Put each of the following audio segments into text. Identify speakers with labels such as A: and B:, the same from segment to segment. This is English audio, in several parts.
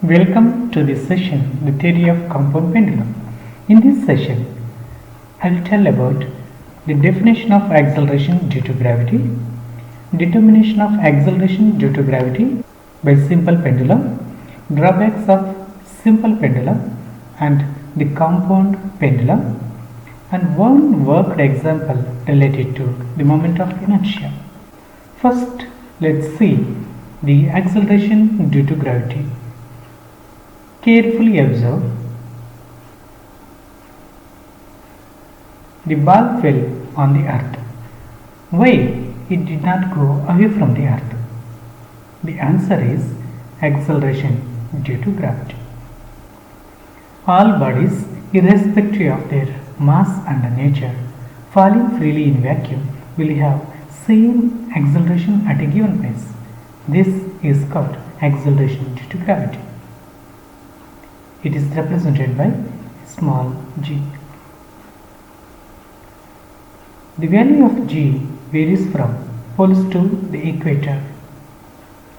A: Welcome to this session, the theory of compound pendulum. In this session, I will tell about the definition of acceleration due to gravity, determination of acceleration due to gravity by simple pendulum, drawbacks of simple pendulum and the compound pendulum, and one worked example related to the moment of inertia. First, let's see the acceleration due to gravity. Carefully observe. The ball fell on the earth. Why it did not go away from the earth? The answer is acceleration due to gravity. All bodies, irrespective of their mass and nature, falling freely in vacuum will have same acceleration at a given pace. This is called acceleration due to gravity. It is represented by small g. The value of g varies from poles to the equator.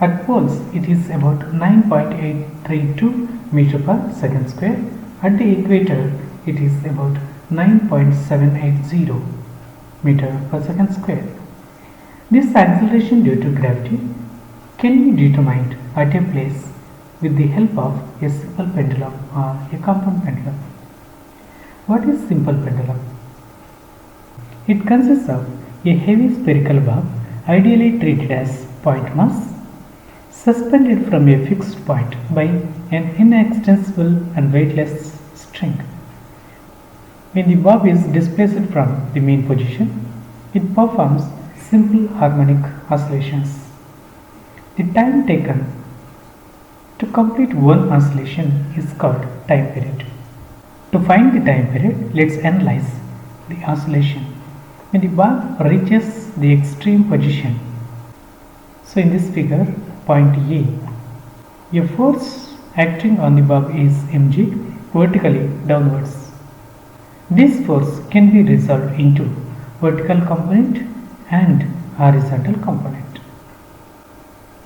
A: At poles it is about 9.832 meter per second square. At the equator it is about 9.780 meter per second square. This acceleration due to gravity can be determined at a place with the help of a simple pendulum or a compound pendulum. What is simple pendulum? It consists of a heavy spherical bob, ideally treated as point mass, suspended from a fixed point by an inextensible and weightless string. When the bob is displaced from the main position, it performs simple harmonic oscillations. The time taken to complete one oscillation is called time period. To find the time period, let's analyze the oscillation. When the bob reaches the extreme position, so in this figure, point A, a force acting on the bob is mg vertically downwards. This force can be resolved into vertical component and horizontal component.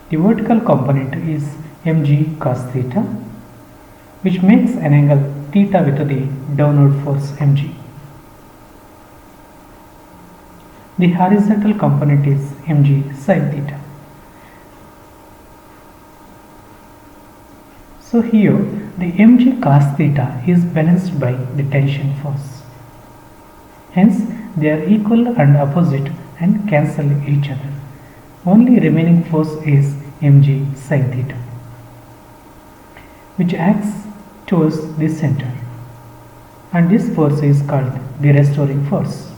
A: The vertical component is mg cos theta, which makes an angle theta with the downward force mg. The horizontal component is mg sin theta. So here the mg cos theta is balanced by the tension force. Hence they are equal and opposite and cancel each other. Only remaining force is mg sin theta, which acts towards the center, and this force is called the restoring force.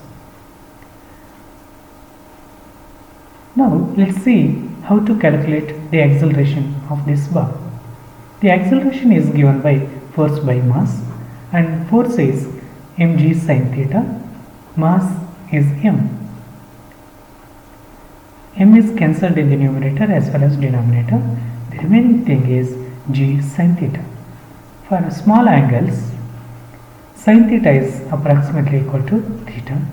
A: Now let's see how to calculate the acceleration of this bob. The acceleration is given by force by mass, and force is mg sin theta, mass is m. M is cancelled in the numerator as well as denominator. The remaining thing is g sin theta. For small angles, sin theta is approximately equal to theta.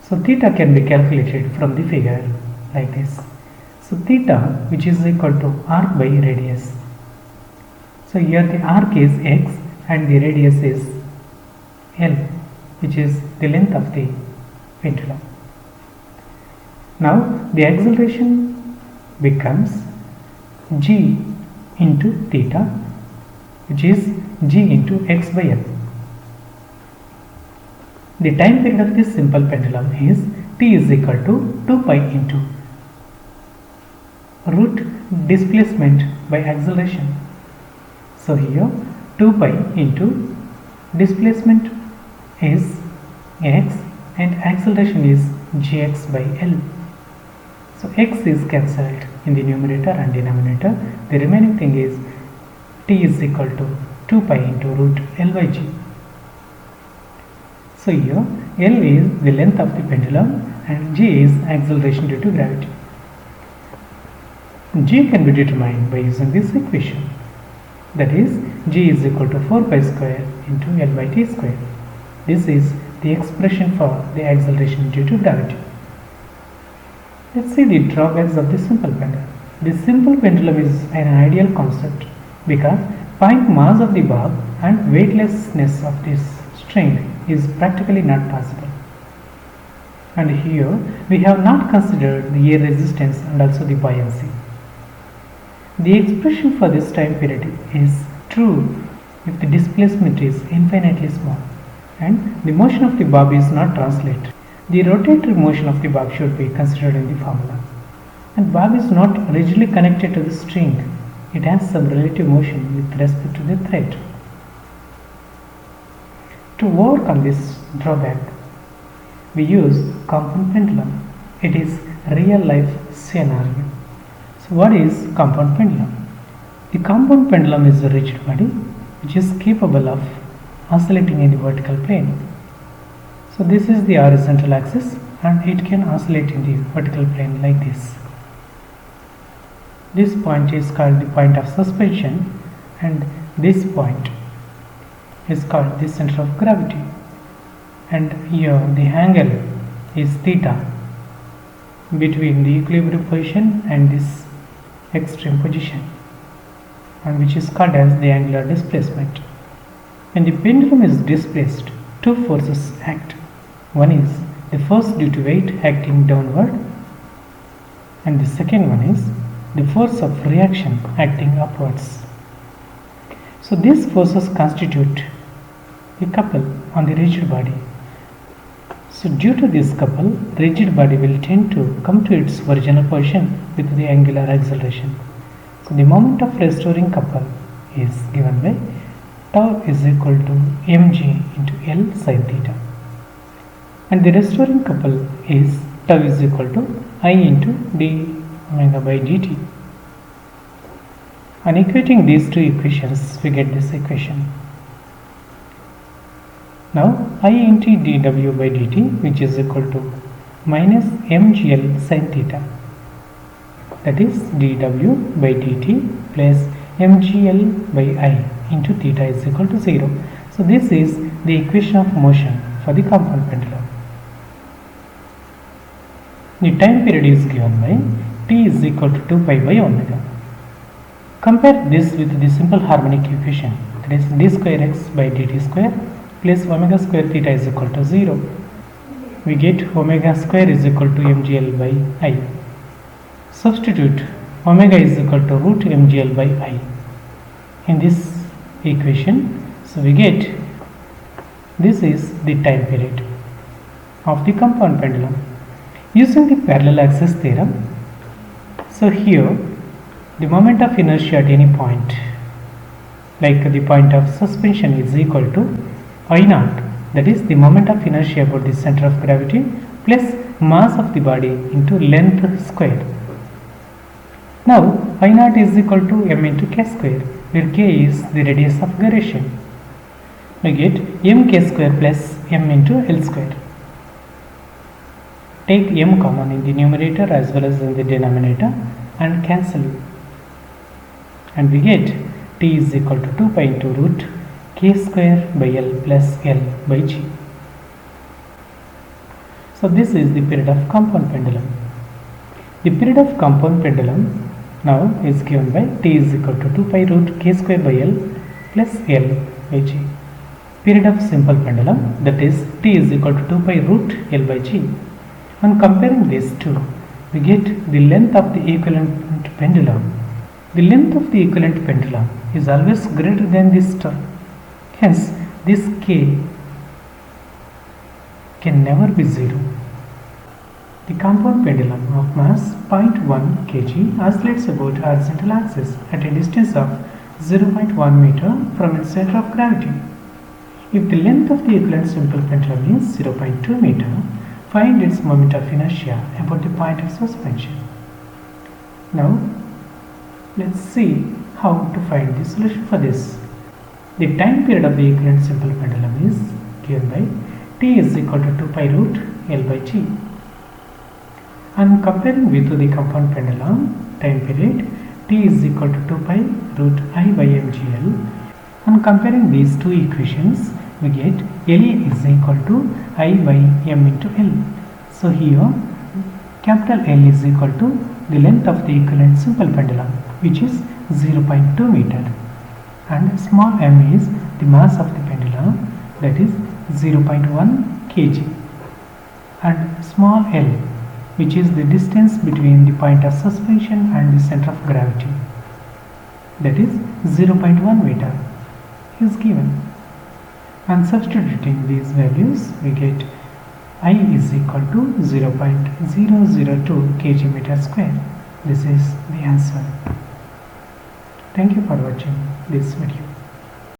A: So theta can be calculated from the figure like this. So theta, which is equal to arc by radius. So here the arc is x and the radius is L, which is the length of the pendulum. Now the acceleration becomes g into theta, which is g into x by L. The time period of this simple pendulum is t is equal to 2 pi into root displacement by acceleration. So here 2 pi into displacement is x and acceleration is gx by L. So x is cancelled in the numerator and denominator. The remaining thing is t is equal to 2 pi into root L by g. So here L is the length of the pendulum and g is acceleration due to gravity. G can be determined by using this equation. That is, g is equal to 4 pi square into L by t square. This is the expression for the acceleration due to gravity. Let's see the drawbacks of the simple pendulum. This simple pendulum is an ideal concept because point mass of the bob and weightlessness of this string is practically not possible. And here we have not considered the air resistance and also the buoyancy. The expression for this time period is true if the displacement is infinitely small and the motion of the bob is not translated. The rotatory motion of the bob should be considered in the formula. And bob is not rigidly connected to the string. It has some relative motion with respect to the thread. To overcome this drawback, we use compound pendulum. It is real life scenario. So what is compound pendulum? The compound pendulum is a rigid body which is capable of oscillating in the vertical plane. So this is the horizontal axis and it can oscillate in the vertical plane like this. This point is called the point of suspension and this point is called the center of gravity, and here the angle is theta between the equilibrium position and this extreme position, and which is called as the angular displacement. When the pendulum is displaced, two forces act. One is the force due to weight acting downward, and the second one is the force of reaction acting upwards. So these forces constitute a couple on the rigid body. So due to this couple, rigid body will tend to come to its original position with the angular acceleration. So the moment of restoring couple is given by tau is equal to mg into L sin theta, and the restoring couple is tau is equal to I into d omega by dt. And equating these two equations, we get this equation. Now I into dw by dt, which is equal to minus mgl sin theta, that is dw by dt plus mgl by I into theta is equal to 0. So this is the equation of motion for the compound pendulum. The time period is given by t is equal to 2 pi by omega. Compare this with the simple harmonic equation, that is d square x by dt square plus omega square theta is equal to 0. We get omega square is equal to mgl by I. Substitute omega is equal to root mgl by I in this equation. So we get this is the time period of the compound pendulum using the parallel axis theorem. So here the moment of inertia at any point, like the point of suspension, is equal to I naught, that is the moment of inertia about the center of gravity plus mass of the body into length square. Now I naught is equal to m into k square, where k is the radius of gyration. We get mk square plus m into L square. Take m common in the numerator as well as in the denominator and cancel, and we get t is equal to 2 pi into root k square by L plus L by g. So this is the period of compound pendulum. The period of compound pendulum now is given by t is equal to 2 pi root k square by L plus L by g. Period of simple pendulum, that is t is equal to 2 pi root L by g. On comparing these two, we get the length of the equivalent pendulum. The length of the equivalent pendulum is always greater than this term. Hence, this k can never be 0. The compound pendulum of mass 0.1 kg oscillates about horizontal axis at a distance of 0.1 meter from its center of gravity. If the length of the equivalent simple pendulum is 0.2 meter, find its moment of inertia about the point of suspension. Now, let's see how to find the solution for this. The time period of the equivalent simple pendulum is given by t is equal to 2 pi root L by g. And comparing with the compound pendulum time period, t is equal to 2 pi root I by mgl. And comparing these two equations, we get L is equal to I by m into L. So here capital L is equal to the length of the equivalent simple pendulum, which is 0.2 meter, and small m is the mass of the pendulum, that is 0.1 kg, and small l, which is the distance between the point of suspension and the center of gravity, that is 0.1 meter, is given. And substituting these values, we get I is equal to 0.002 kg meter square. This is the answer. Thank you for watching this video.